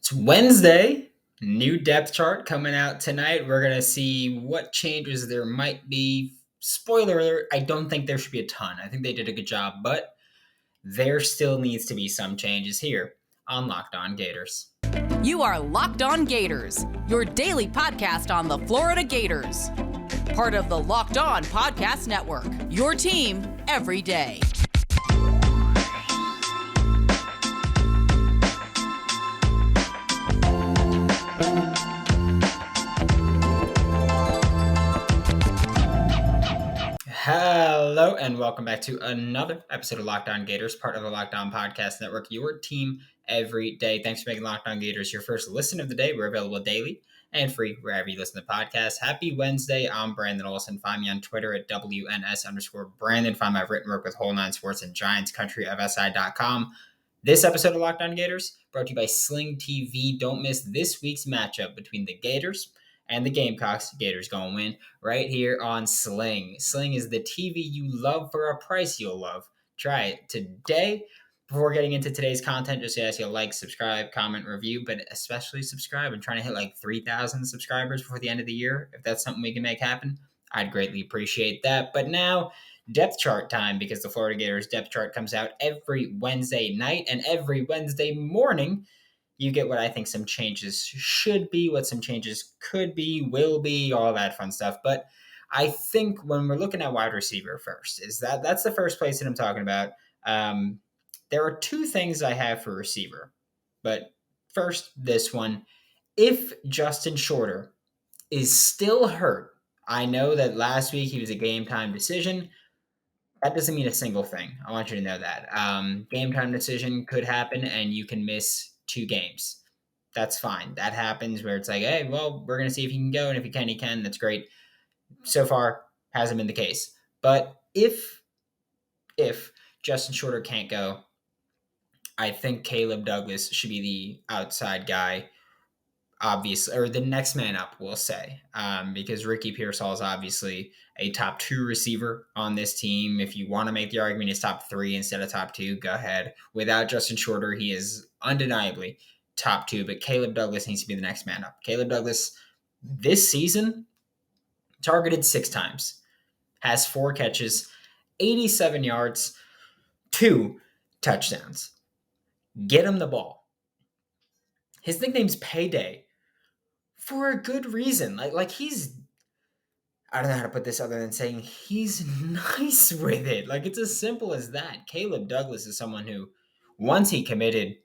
It's Wednesday, new depth chart coming out tonight. We're going to see what changes there might be. Spoiler alert, I don't think there should be a ton. I think they did a good job, but there still needs to be some changes here on Locked On Gators. You are Locked On Gators, your daily podcast on the Florida Gators. Part of the Locked On Podcast Network, your team every day. Hello and welcome back to another episode of Locked On Gators, part of the Locked On Podcast Network, your team every day. Thanks for making Locked On Gators your first listen of the day. We're available daily and free wherever you listen to podcasts. Happy Wednesday. I'm Brandon Olson. Find me on Twitter at WNS_Brandon. Find my written work with Whole Nine Sports and Giants Country of SI.com. This episode of Locked On Gators brought to you by Sling TV. Don't miss this week's matchup between the Gators and the Gamecocks. Gators gonna win right here on Sling. Sling is the TV you love for a price you'll love. Try it today. Before getting into today's content, just ask you to like, subscribe, comment, review, but especially subscribe. I'm trying to hit like 3,000 subscribers before the end of the year. If that's something we can make happen, I'd greatly appreciate that. But now, depth chart time, because the Florida Gators depth chart comes out every Wednesday night and every Wednesday morning. You get what I think some changes should be, what some changes could be, will be, all that fun stuff. But I think when we're looking at wide receiver first, that's the first place that I'm talking about. There are two things I have for receiver. But first, this one. If Justin Shorter is still hurt, I know that last week he was a game time decision. That doesn't mean a single thing. I want you to know that. Game time decision could happen and you can miss 2 games. That's fine. That happens where it's like, hey, well, we're going to see if he can go. And if he can, he can. That's great. So far, hasn't been the case. But if Justin Shorter can't go, I think Caleb Douglas should be the outside guy, obviously, or the next man up, we'll say, because Ricky Pearsall is obviously a top 2 receiver on this team. If you want to make the argument he's top 3 instead of top 2, go ahead. Without Justin Shorter, he is undeniably top 2, but Caleb Douglas needs to be the next man up. Caleb Douglas this season targeted 6 times, has 4 catches, 87 yards, 2 touchdowns. Get him the ball. His nickname's PayDay for a good reason. Like he's, I don't know how to put this other than saying he's nice with it. Like it's as simple as that. Caleb Douglas is someone who, once he committed,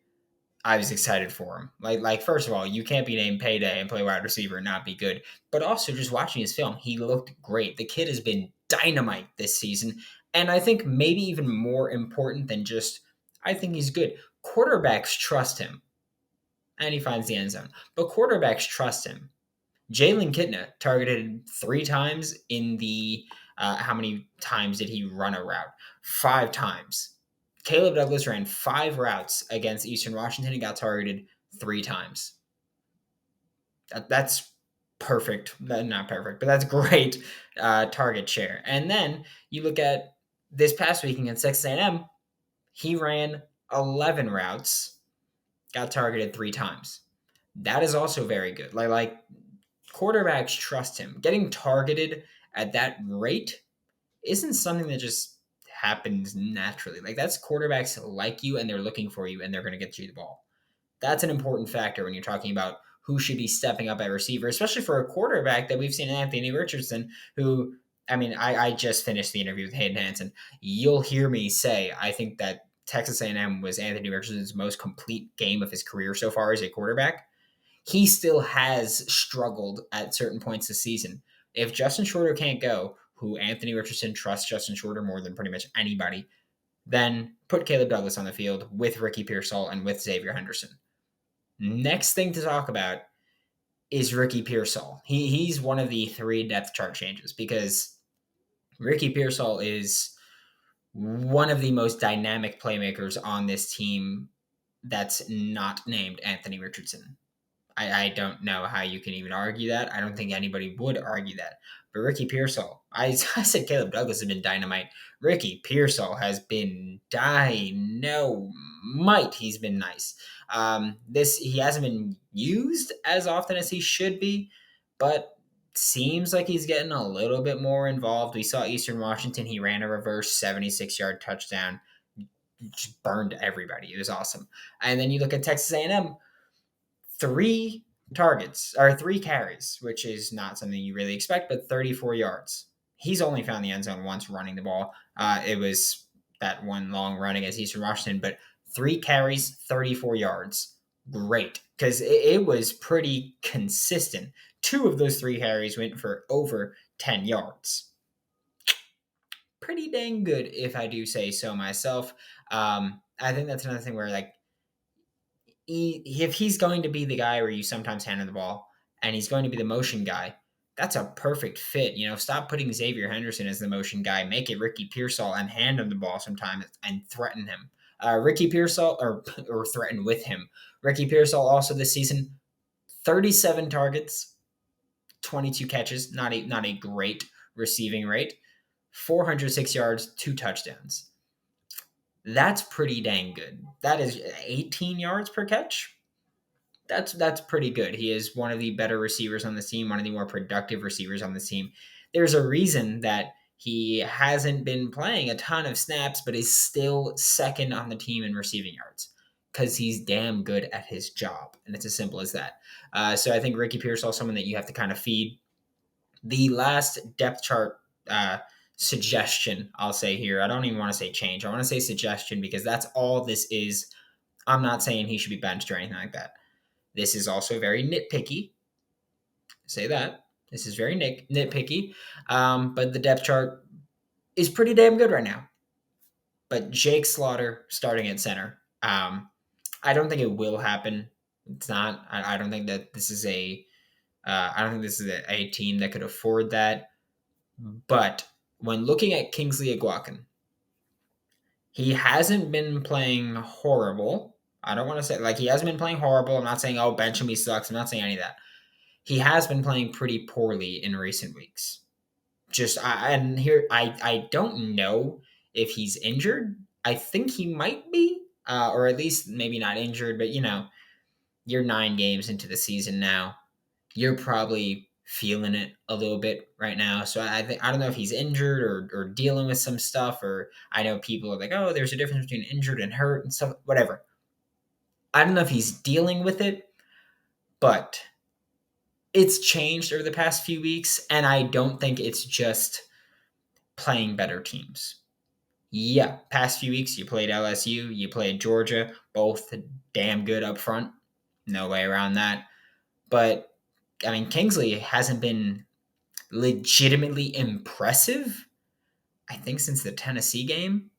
I was excited for him. Like first of all, you can't be named PayDay and play wide receiver and not be good. But also just watching his film, he looked great. The kid has been dynamite this season. And I think maybe even more important than just, I think he's good. Quarterbacks trust him. And he finds the end zone. But quarterbacks trust him. Jalen Kitna targeted 3 times in the, how many times did he run a route? 5 times. Caleb Douglas ran 5 routes against Eastern Washington and got targeted 3 times. That's perfect. Not perfect, but that's great target share. And then you look at this past week against Texas A&M, he ran 11 routes, got targeted 3 times. That is also very good. Like quarterbacks trust him. Getting targeted at that rate isn't something that just happens naturally. Like that's quarterbacks like you and they're looking for you and they're going to get you the ball. That's an important factor when you're talking about who should be stepping up at receiver, especially for a quarterback that we've seen in Anthony Richardson, who, I mean, I just finished the interview with Hayden Hansen. You'll hear me say, I think that Texas A&M was Anthony Richardson's most complete game of his career so far as a quarterback. He still has struggled at certain points this season. If Justin Shorter can't go, who Anthony Richardson trusts Justin Shorter more than pretty much anybody, then put Caleb Douglas on the field with Ricky Pearsall and with Xavier Henderson. Next thing to talk about is Ricky Pearsall. He's one of the 3 depth chart changes because Ricky Pearsall is one of the most dynamic playmakers on this team that's not named Anthony Richardson. I don't know how you can even argue that. I don't think anybody would argue that. But Ricky Pearsall, I said Caleb Douglas has been dynamite. Ricky Pearsall has been dynamite. He's been nice. He hasn't been used as often as he should be, but seems like he's getting a little bit more involved. We saw Eastern Washington. He ran a reverse 76-yard touchdown, just burned everybody. It was awesome. And then you look at Texas A&M, 3 carries, which is not something you really expect, but 34 yards. He's only found the end zone once running the ball. It was that one long run against Eastern Washington, but 3 carries, 34 yards. Great, because it was pretty consistent. 2 of those 3 carries went for over 10 yards. Pretty dang good, if I do say so myself. I think that's another thing where, like, if he's going to be the guy where you sometimes hand him the ball and he's going to be the motion guy, that's a perfect fit. Stop putting Xavier Henderson as the motion guy. Make it Ricky Pearsall and hand him the ball sometimes and threaten him. Ricky Pearsall, or threaten with him. Ricky Pearsall also this season, 37 targets, 22 catches, not a great receiving rate, 406 yards, 2 touchdowns. That's pretty dang good. That is 18 yards per catch. That's pretty good. He is one of the better receivers on the team, one of the more productive receivers on the team. There's a reason that he hasn't been playing a ton of snaps, but is still second on the team in receiving yards because he's damn good at his job, and it's as simple as that. So I think Ricky Pearsall is someone that you have to kind of feed. The last depth chart suggestion I'll say here, I don't even want to say change. I want to say suggestion because that's all this is. I'm not saying he should be benched or anything like that. This is also very nitpicky. Say that. This is very nitpicky. But the depth chart is pretty damn good right now. But Jake Slaughter starting at center. I don't think it will happen. It's not. I don't think that this is a team that could afford that. But when looking at Kingsley Eguakun, he hasn't been playing horrible. I don't want to say, like, he hasn't been playing horrible. I'm not saying, oh, bench him, he sucks. I'm not saying any of that. He has been playing pretty poorly in recent weeks. I don't know if he's injured. I think he might be, or at least maybe not injured, but you're 9 games into the season now. You're probably feeling it a little bit right now. So I don't know if he's injured or dealing with some stuff, or I know people are like, oh, there's a difference between injured and hurt and stuff, whatever. I don't know if he's dealing with it, but it's changed over the past few weeks, and I don't think it's just playing better teams. Yeah, past few weeks, you played LSU, you played Georgia, both damn good up front. No way around that. But, I mean, Kingsley hasn't been legitimately impressive, I think, since the Tennessee game.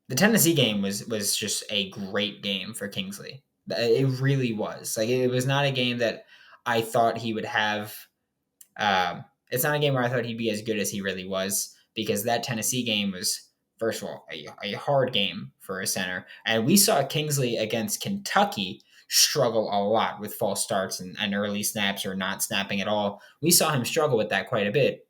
The Tennessee game was just a great game for Kingsley. It really was. Like, it was not a game that I thought he would have. It's not a game where I thought he'd be as good as he really was, because that Tennessee game was, first of all, a hard game for a center. And we saw Kingsley against Kentucky struggle a lot with false starts and early snaps or not snapping at all. We saw him struggle with that quite a bit.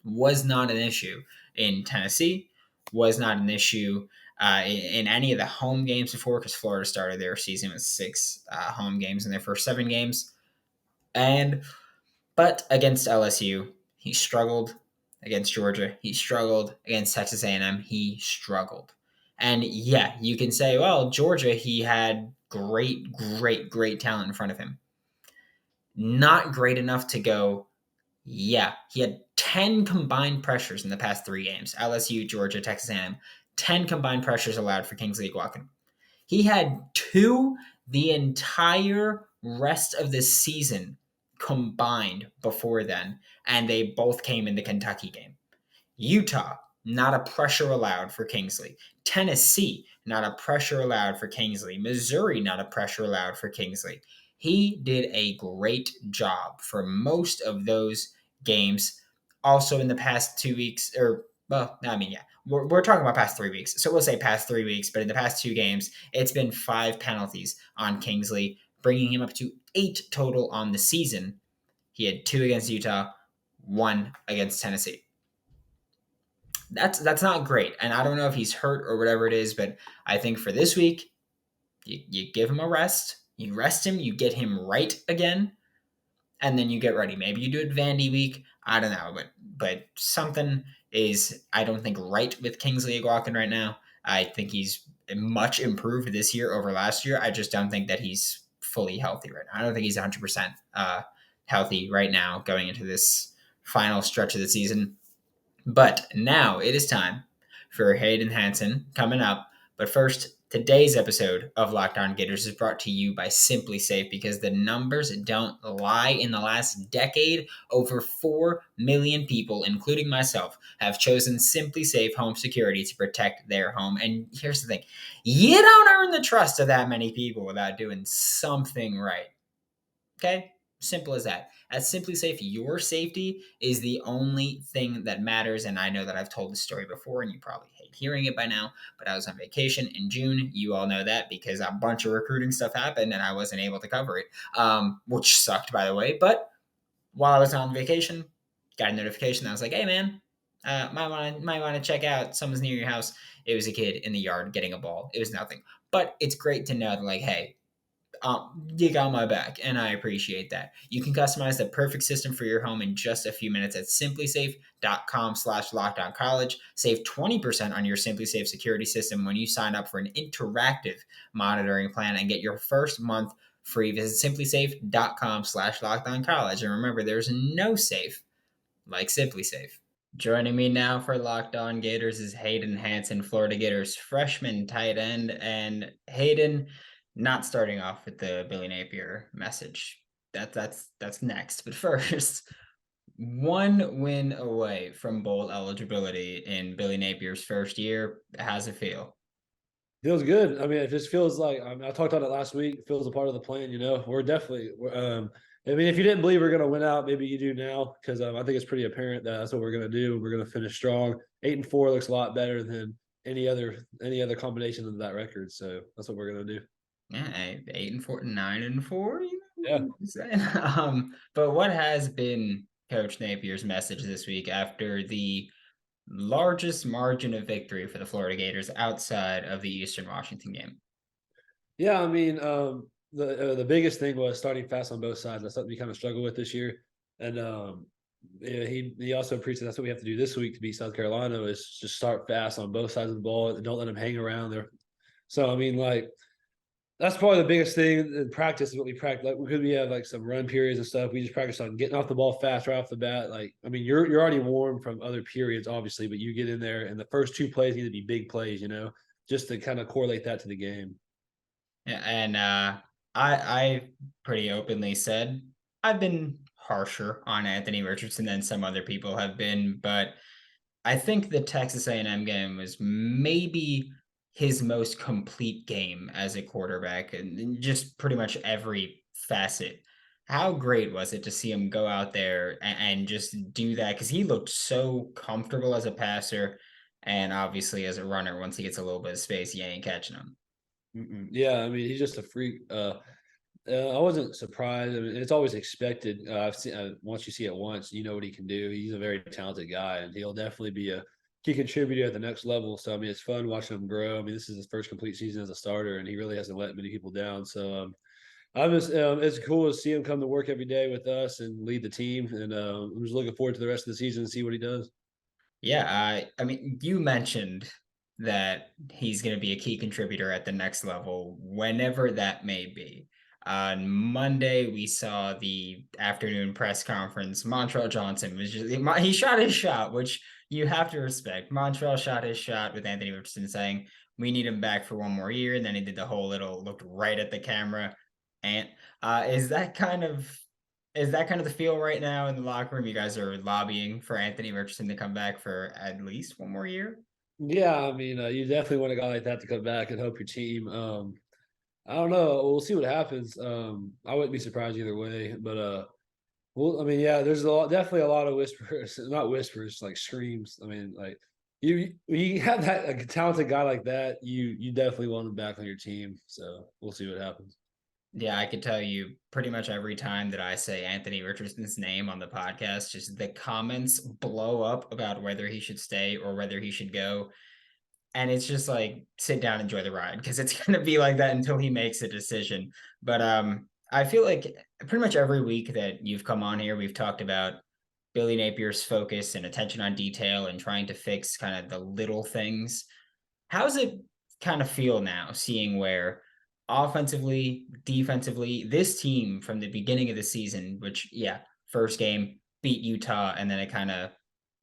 Was not an issue in Tennessee. Was not an issue in any of the home games before, because Florida started their season with 6 home games in their first 7 games. But against LSU, he struggled. Against Georgia, he struggled. Against Texas A&M, he struggled. And yeah, you can say, well, Georgia, he had great talent in front of him. Not great enough to go, yeah, he had 10 combined pressures in the past 3 games. LSU, Georgia, Texas A&M. 10 combined pressures allowed for Kingsley Eguakun. He had 2 the entire rest of the season combined before then, and they both came in the Kentucky game. Utah, not a pressure allowed for Kingsley. Tennessee, not a pressure allowed for Kingsley. Missouri, not a pressure allowed for Kingsley. He did a great job for most of those games. Also in the past 2 weeks, we're talking about past 3 weeks. So we'll say past 3 weeks, but in the past 2 games, it's been 5 penalties on Kingsley, bringing him up to 8 total on the season. He had 2 against Utah, 1 against Tennessee. That's not great, and I don't know if he's hurt or whatever it is, but I think for this week, you give him a rest, you rest him, you get him right again, and then you get ready. Maybe you do it Vandy week. I don't know, but something is, I don't think, right with Kingsley Eguakun right now. I think he's much improved this year over last year. I just don't think that he's fully healthy right now. I don't think he's 100% healthy right now going into this final stretch of the season. But now it is time for Hayden Hansen coming up. But first, today's episode of Locked On Gators is brought to you by SimpliSafe, because the numbers don't lie. In the last decade, over 4 million people, including myself, have chosen SimpliSafe home security to protect their home. And here's the thing, you don't earn the trust of that many people without doing something right. Okay? Simple as that. At SimpliSafe, your safety is the only thing that matters. And I know that I've told this story before, and you probably hate hearing it by now, but I was on vacation in June. You all know that because a bunch of recruiting stuff happened and I wasn't able to cover it, which sucked, by the way. But while I was on vacation, got a notification that was like, "Hey, man, might want to check out. Someone's near your house." It was a kid in the yard getting a ball. It was nothing, but it's great to know that, like, hey, you got my back, and I appreciate that. You can customize the perfect system for your home in just a few minutes at simplisafe.com/lockdowncollege. Save 20% on your SimpliSafe security system when you sign up for an interactive monitoring plan and get your first month free. Visit simplisafe.com/lockdowncollege. And remember, there's no safe like SimpliSafe. Joining me now for Locked On Gators is Hayden Hansen, Florida Gators freshman tight end. And Hayden, not starting off with the Billy Napier message. That's next. But first, one win away from bowl eligibility in Billy Napier's first year. How's it feel? Feels good. I mean, it just feels like I talked on it last week. It feels a part of the plan. We're definitely. I mean, if you didn't believe we're going to win out, maybe you do now, because I think it's pretty apparent that that's what we're going to do. We're going to finish strong. 8-4 looks a lot better than any other combination of that record. So that's what we're going to do. Yeah, 8-4, 9-4. You know Yeah. what I'm saying? But what has been Coach Napier's message this week after the largest margin of victory for the Florida Gators outside of the Eastern Washington game? Yeah, I mean, the biggest thing was starting fast on both sides. That's something we kind of struggled with this year, and yeah, he also preached that that's what we have to do this week to beat South Carolina, is just start fast on both sides of the ball and don't let them hang around there. So I mean, like, that's probably the biggest thing in practice is what we practice. Like, because we have like some run periods and stuff, we just practice on getting off the ball fast right off the bat. Like, I mean, you're already warm from other periods, obviously, but you get in there and the first 2 plays need to be big plays, just to kind of correlate that to the game. Yeah, and I pretty openly said I've been harsher on Anthony Richardson than some other people have been, but I think the Texas A&M game was maybe his most complete game as a quarterback, and just pretty much every facet. How great was it to see him go out there and just do that? Because he looked so comfortable as a passer, and obviously as a runner. Once he gets a little bit of space, you ain't catching him. Yeah, I mean, he's just a freak. I wasn't surprised. I mean, it's always expected. I've seen once you see it once, you know what he can do. He's a very talented guy, and he'll definitely be a key contributor at the next level. So I mean, it's fun watching him grow. I mean, this is his first complete season as a starter, and he really hasn't let many people down. So I'm just it's cool to see him come to work every day with us and lead the team. And I'm just looking forward to the rest of the season and see what he does. Yeah, I mean, you mentioned that he's going to be a key contributor at the next level, whenever that may be. On Monday, we saw the afternoon press conference. Montrell Johnson was he shot his shot, which you have to respect. Montrell shot his shot with Anthony Richardson saying, "We need him back for one more year." And then he did the whole little looked right at the camera. And is that kind of the feel right now in the locker room? You guys are lobbying for Anthony Richardson to come back for at least one more year? Yeah, I mean, you definitely want a guy like that to come back and help your team. I don't know. We'll see what happens. I wouldn't be surprised either way. But well, I mean, yeah, there's definitely a lot of whispers, not whispers, like screams. I mean, like you have that, like, a talented guy like that, you definitely want him back on your team. So we'll see what happens. Yeah, I could tell you pretty much every time that I say Anthony Richardson's name on the podcast, just the comments blow up about whether he should stay or whether he should go. And it's just like, sit down, enjoy the ride, because it's gonna be like that until he makes a decision. But I feel like pretty much every week that you've come on here, we've talked about Billy Napier's focus and attention on detail and trying to fix kind of the little things. How's it kind of feel now seeing where offensively, defensively, this team from the beginning of the season, which, yeah, first game beat Utah and then it kind of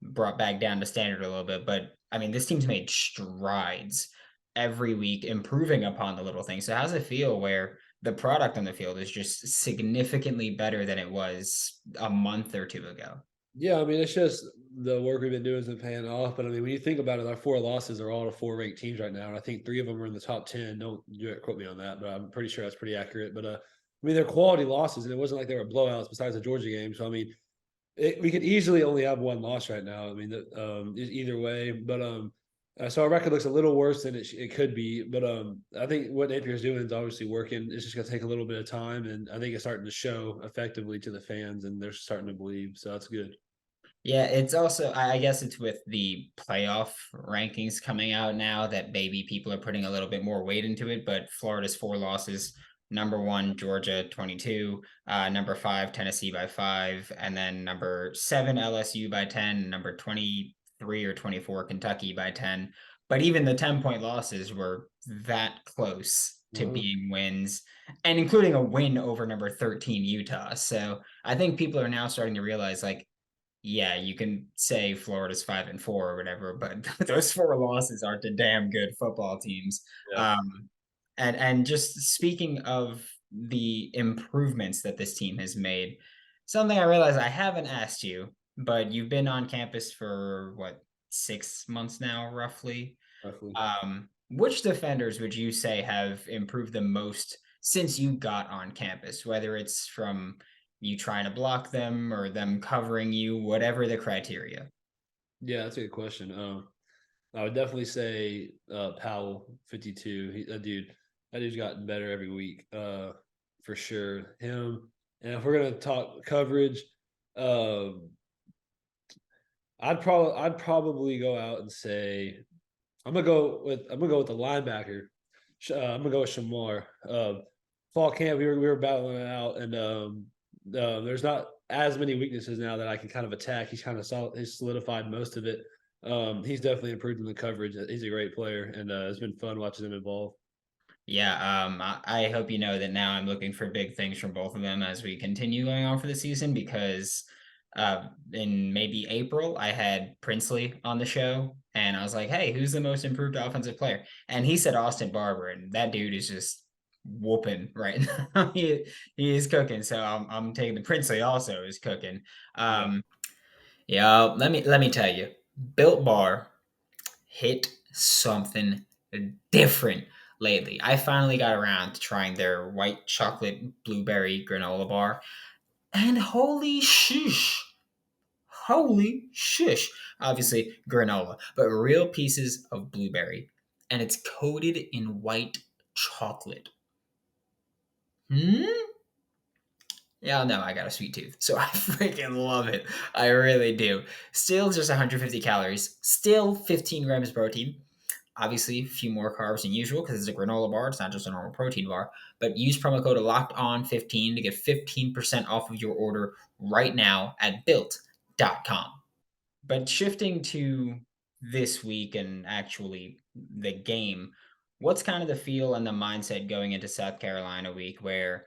brought back down to standard a little bit. But I mean, this team's made strides every week, improving upon the little things. So, how's it feel where the product on the field is just significantly better than it was a month or two ago? Yeah, I mean, it's just the work we've been doing has been paying off. But I mean, when you think about it, our four losses are all to four ranked teams right now, and I think three of them are in the top 10. Don't quote me on that, but I'm pretty sure that's pretty accurate. But I mean, they're quality losses, and it wasn't like they were blowouts besides the Georgia game. So I mean, we could easily only have one loss right now. I mean, either way, but so our record looks a little worse than it could be. But I think what Napier's doing is obviously working. It's just going to take a little bit of time, and I think it's starting to show effectively to the fans, and they're starting to believe. So that's good. Yeah, it's also I guess it's with the playoff rankings coming out now that maybe people are putting a little bit more weight into it, but Florida's 4 losses, number 1, Georgia 22, number 5, Tennessee by 5, and then number 7, LSU by 10, number 23 or 24, Kentucky by 10. But even the 10-point losses were that close to Uh-huh. being wins, and including a win over number 13, Utah. So I think people are now starting to realize, like, yeah, you can say Florida's 5-4 or whatever, but those 4 losses are to damn good football teams. Yeah. And just speaking of the improvements that this team has made, something I realized I haven't asked you, but you've been on campus for what, 6 months now, roughly? Roughly. Which defenders would you say have improved the most since you got on campus? Whether it's from you trying to block them or them covering you, whatever the criteria. Yeah, that's a good question. I would definitely say Powell 52. That dude's gotten better every week. For sure. Him. And if we're gonna talk coverage, um, I'd probably go out and say I'm gonna go with the linebacker. I'm gonna go with Shamar. Fall camp we were battling it out, and there's not as many weaknesses now that I can kind of attack. He's solidified most of it. He's definitely improved in the coverage. He's a great player, and it's been fun watching him evolve. Yeah, I hope you know that now I'm looking for big things from both of them as we continue going on for the season because in maybe April, I had Princely on the show and I was like, hey, who's the most improved offensive player? And he said Austin Barber, and that dude is just whooping right now. He is cooking. So I'm taking the Princely also is cooking. Yeah. Um, yeah, let me tell you, Built Bar hit something different lately. I finally got around to trying their white chocolate blueberry granola bar, and holy shush. Obviously, granola, but real pieces of blueberry, and it's coated in white chocolate. Hmm? Yeah, no, I got a sweet tooth, so I freaking love it. I really do. Still just 150 calories, still 15 grams of protein, obviously a few more carbs than usual because it's a granola bar. It's not just a normal protein bar. But use promo code LOCKEDON15 to get 15% off of your order right now at built.com. But shifting to this week and actually the game, what's kind of the feel and the mindset going into South Carolina week where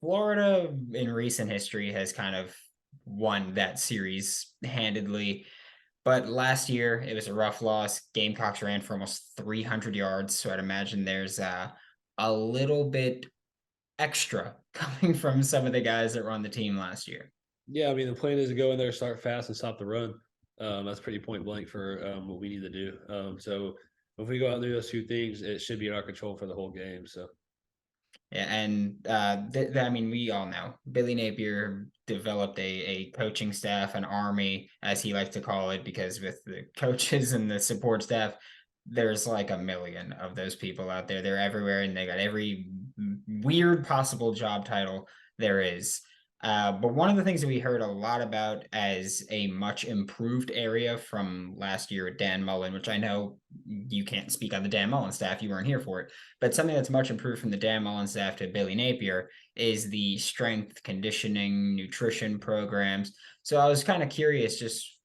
Florida in recent history has kind of won that series handedly, but last year, it was a rough loss. Gamecocks ran for almost 300 yards, so I'd imagine there's a little bit extra coming from some of the guys that were on the team last year. Yeah, I mean the plan is to go in there, start fast, and stop the run. That's pretty point blank for what we need to do. So if we go out and do those two things, it should be in our control for the whole game. So Yeah, and I mean, we all know Billy Napier developed a coaching staff, an army, as he likes to call it, because with the coaches and the support staff, there's like a million of those people out there. They're everywhere, and they got every weird possible job title there is. But one of the things that we heard a lot about as a much improved area from last year at Dan Mullen, which I know you can't speak on the Dan Mullen staff, you weren't here for it, but something that's much improved from the Dan Mullen staff to Billy Napier is the strength, conditioning, nutrition programs. So I was kind of curious, just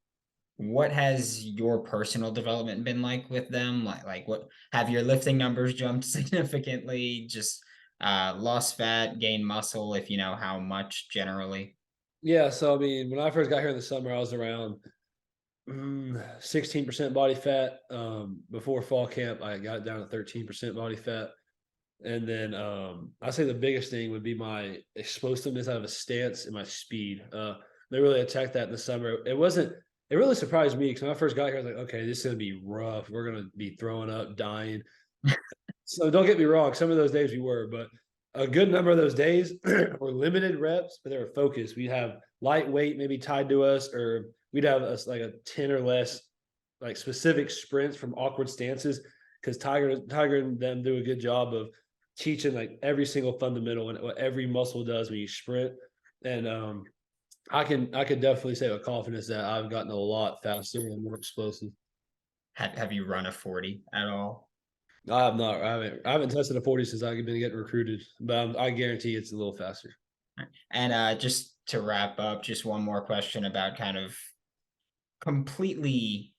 what has your personal development been like with them? Like what have your lifting numbers jumped significantly? Just lost fat, gained muscle, if you know how much generally. Yeah, so I mean, when I first got here in the summer, I was around 16% body fat. Before fall camp, I got down to 13% body fat. And then I say the biggest thing would be my explosiveness out of a stance and my speed. They really attacked that in the summer. It really surprised me because when I first got here, I was like, okay, this is going to be rough. We're going to be throwing up, dying. So don't get me wrong, some of those days we were, but a good number of those days were limited reps, but they were focused. We'd have lightweight maybe tied to us, or we'd have like a 10 or less like specific sprints from awkward stances because Tiger and them do a good job of teaching like every single fundamental and what every muscle does when you sprint. And I could definitely say with confidence that I've gotten a lot faster and more explosive. Have you run a 40 at all? I have not. I haven't tested a 40 since I've been getting recruited, but I guarantee it's a little faster. And just to wrap up, just one more question about kind of completely,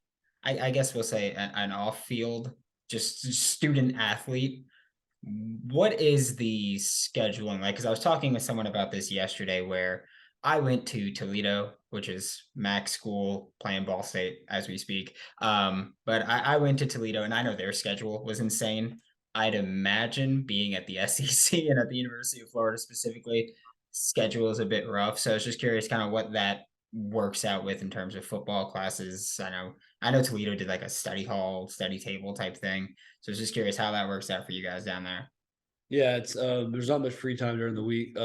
I guess we'll say an off-field, just student athlete. What is the scheduling like? Because I was talking with someone about this yesterday where I went to Toledo, which is Mac school, playing Ball State as we speak. But I went to Toledo and I know their schedule was insane. I'd imagine being at the SEC and at the University of Florida specifically, schedule is a bit rough. So I was just curious kind of what that works out with in terms of football classes. I know Toledo did like a study hall, study table type thing. So I was just curious how that works out for you guys down there. Yeah, it's there's not much free time during the week.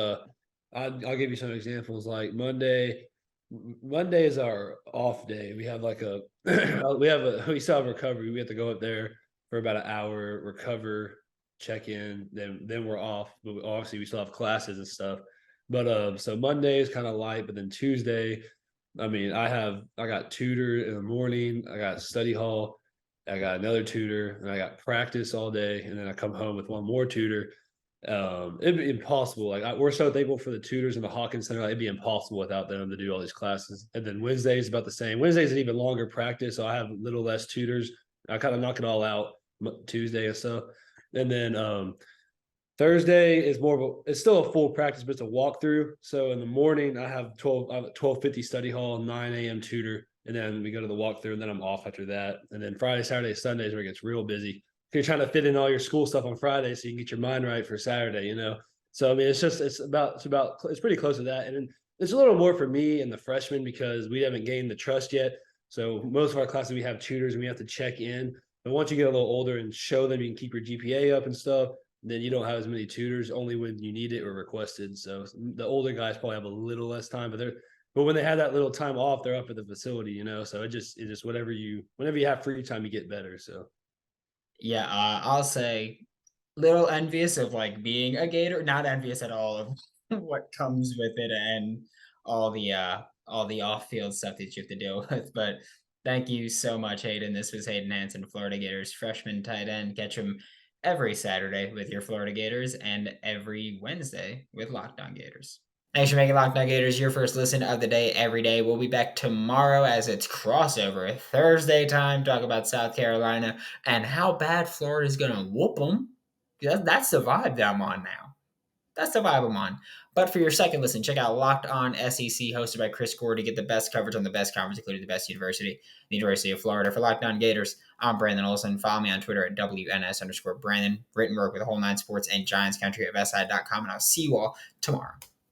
I'll give you some examples. Like Monday is our off day. We have like a we still have recovery. We have to go up there for about an hour, recover, check in, then we're off. But obviously we still have classes and stuff. But so Monday is kind of light, but then Tuesday, I mean, I got tutor in the morning, I got study hall, I got another tutor, and I got practice all day, and then I come home with one more tutor. It'd be impossible. We're so thankful for the tutors in the Hawkins Center. Like, it'd be impossible without them to do all these classes. And then Wednesday is about the same. Wednesday is an even longer practice, so I have a little less tutors. I kind of knock it all out Tuesday and stuff. And then Thursday is it's still a full practice, but it's a walkthrough. So in the morning, I have 12:50 study hall, 9 a.m. tutor, and then we go to the walkthrough, and then I'm off after that. And then Friday, Saturday, Sunday is where it gets real busy. You're trying to fit in all your school stuff on Friday so you can get your mind right for Saturday, you know. So I mean, it's pretty close to that, and then it's a little more for me and the freshmen because we haven't gained the trust yet. So most of our classes we have tutors and we have to check in. But once you get a little older and show them you can keep your GPA up and stuff, then you don't have as many tutors only when you need it or requested. So the older guys probably have a little less time, but when they have that little time off, they're up at the facility, you know. So it's just whenever you have free time, you get better. So Yeah, I'll say little envious of like being a Gator, not envious at all of what comes with it and all the off-field stuff that you have to deal with. But thank you so much, Hayden. This was Hayden Hanson, Florida Gators freshman tight end. Catch him every Saturday with your Florida Gators and every Wednesday with Locked On Gators. Thanks for making Locked On Gators your first listen of the day every day. We'll be back tomorrow as it's crossover Thursday time. Talk about South Carolina and how bad Florida's going to whoop them. That's the vibe that I'm on now. That's the vibe I'm on. But for your second listen, check out Locked On SEC, hosted by Chris Gore, to get the best coverage on the best conference, including the best university, the University of Florida. For Locked On Gators, I'm Brandon Olson. Follow me on Twitter at WNS_Brandon. Written work with the whole nine sports and Giants country at SI.com. And I'll see you all tomorrow.